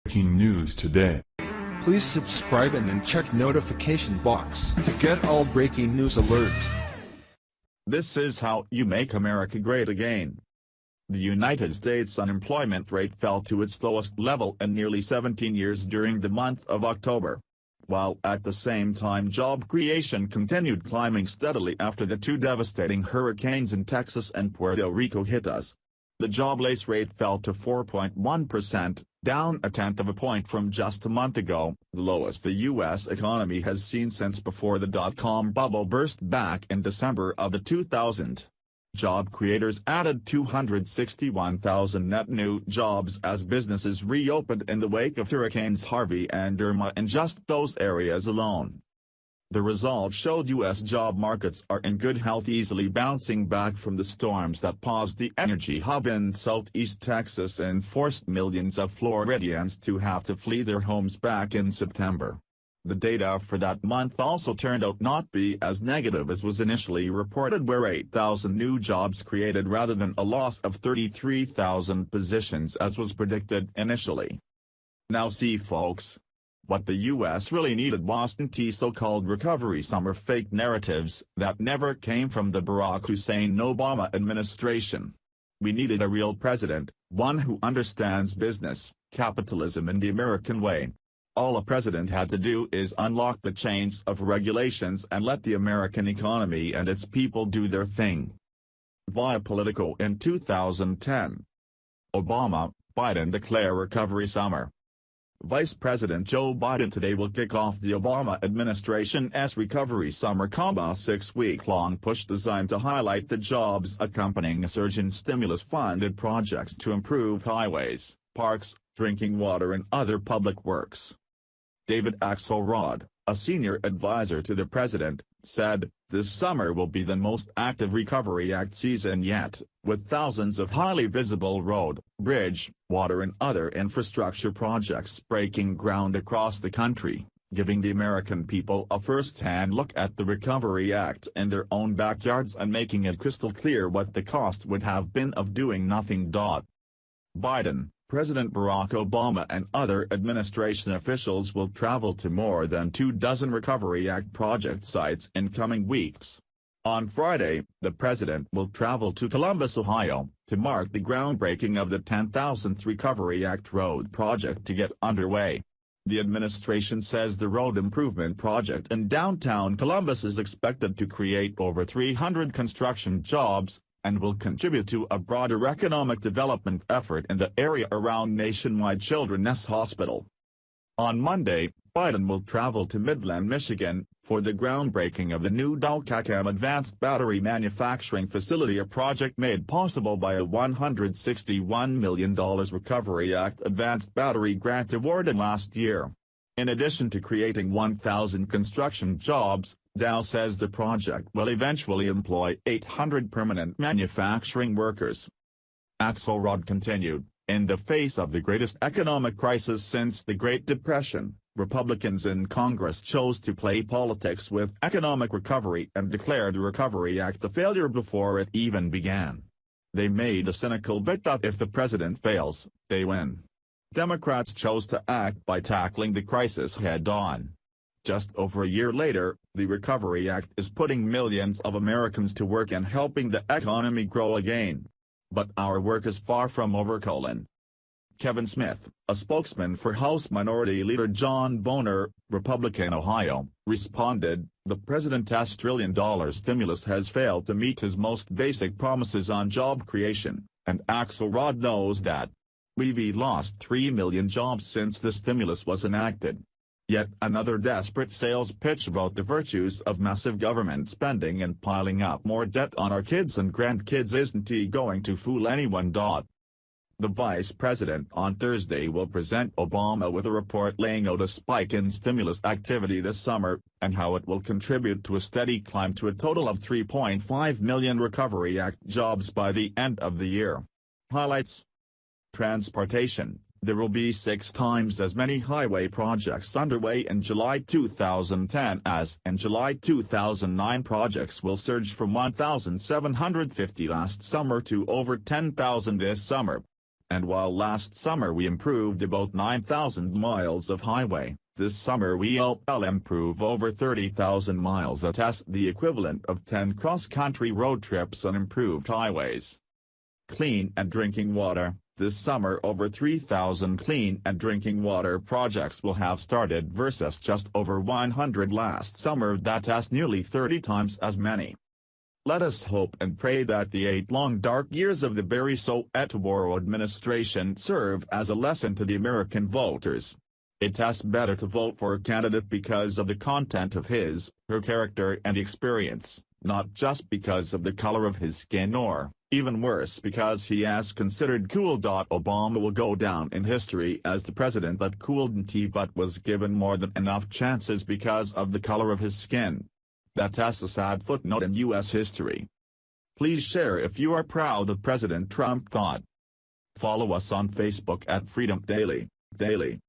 Breaking news today. Please subscribe and then check notification box to get all breaking news alerts. This is how you make America great again. The United States unemployment rate fell to its lowest level in nearly 17 years during the month of October, while at the same time job creation continued climbing steadily after the two devastating hurricanes in Texas and Puerto Rico hit us. The jobless rate fell to 4.1%, down 0.1 of a point from just a month ago, the lowest the U.S. economy has seen since before the dot-com bubble burst back in December of the 2000s. Job creators added 261,000 net new jobs as businesses reopened in the wake of Hurricanes Harvey and Irma in just those areas alone. The results showed U.S. job markets are in good health, easily bouncing back from the storms that paused the energy hub in southeast Texas and forced millions of Floridians to have to flee their homes back in September. The data for that month also turned out not be as negative as was initially reported, where 8,000 new jobs created rather than a loss of 33,000 positions as was predicted initially. Now see folks, what the U.S. really needed wasn't the so-called recovery summer fake narratives that never came from the Barack Hussein Obama administration. We needed a real president, one who understands business, capitalism and the American way. All a president had to do is unlock the chains of regulations and let the American economy and its people do their thing. Via Politico in 2010. Obama, Biden declare recovery summer. Vice President Joe Biden today will kick off the Obama administration's recovery summer, a 6-week-long push designed to highlight the jobs accompanying a surge in stimulus-funded projects to improve highways, parks, drinking water and other public works. David Axelrod, a senior advisor to the president, said, "This summer will be the most active Recovery Act season yet, with thousands of highly visible road, bridge, water and other infrastructure projects breaking ground across the country, giving the American people a first-hand look at the Recovery Act in their own backyards and making it crystal clear what the cost would have been of doing nothing." Biden, President Barack Obama and other administration officials will travel to more than 24 Recovery Act project sites in coming weeks. On Friday, the president will travel to Columbus, Ohio, to mark the groundbreaking of the 10,000th Recovery Act road project to get underway. The administration says the road improvement project in downtown Columbus is expected to create over 300 construction jobs, and will contribute to a broader economic development effort in the area around Nationwide Children's Hospital. On Monday, Biden will travel to Midland, Michigan, for the groundbreaking of the new Dowcacam Advanced Battery Manufacturing Facility, a project made possible by a $161 million Recovery Act Advanced Battery Grant awarded last year. In addition to creating 1,000 construction jobs, Dow says the project will eventually employ 800 permanent manufacturing workers. Axelrod continued, "In the face of the greatest economic crisis since the Great Depression, Republicans in Congress chose to play politics with economic recovery and declared the Recovery Act a failure before it even began. They made a cynical bet that if the president fails, they win. Democrats chose to act by tackling the crisis head-on. Just over a year later, the Recovery Act is putting millions of Americans to work and helping the economy grow again. But our work is far from over." Kevin Smith, a spokesman for House Minority Leader John Boehner, Republican Ohio, responded, "The president's $1 trillion stimulus has failed to meet his most basic promises on job creation, and Axelrod knows that. We've lost 3 million jobs since the stimulus was enacted." Yet another desperate sales pitch about the virtues of massive government spending and piling up more debt on our kids and grandkids isn't going to fool anyone. The vice president on Thursday will present Obama with a report laying out a spike in stimulus activity this summer, and how it will contribute to a steady climb to a total of 3.5 million Recovery Act jobs by the end of the year. Highlights: transportation. There will be 6 times as many highway projects underway in July 2010 as in July 2009. Projects will surge from 1,750 last summer to over 10,000 this summer. And while last summer we improved about 9,000 miles of highway, this summer we'll improve over 30,000 miles. That's the equivalent of 10 cross-country road trips on improved highways. Clean and drinking water. This summer over 3,000 clean and drinking water projects will have started versus just over 100 last summer. That's nearly 30 times as many. Let us hope and pray that the 8 long dark years of the Barry Soetoro administration serve as a lesson to the American voters. It's better to vote for a candidate because of the content of his, her character and experience, not just because of the color of his skin or, even worse, because he is considered cool. Obama will go down in history as the president that couldn't but was given more than enough chances because of the color of his skin. That's a sad footnote in U.S. history. Please share if you are proud of President Trump. Follow us on Facebook at Freedom Daily.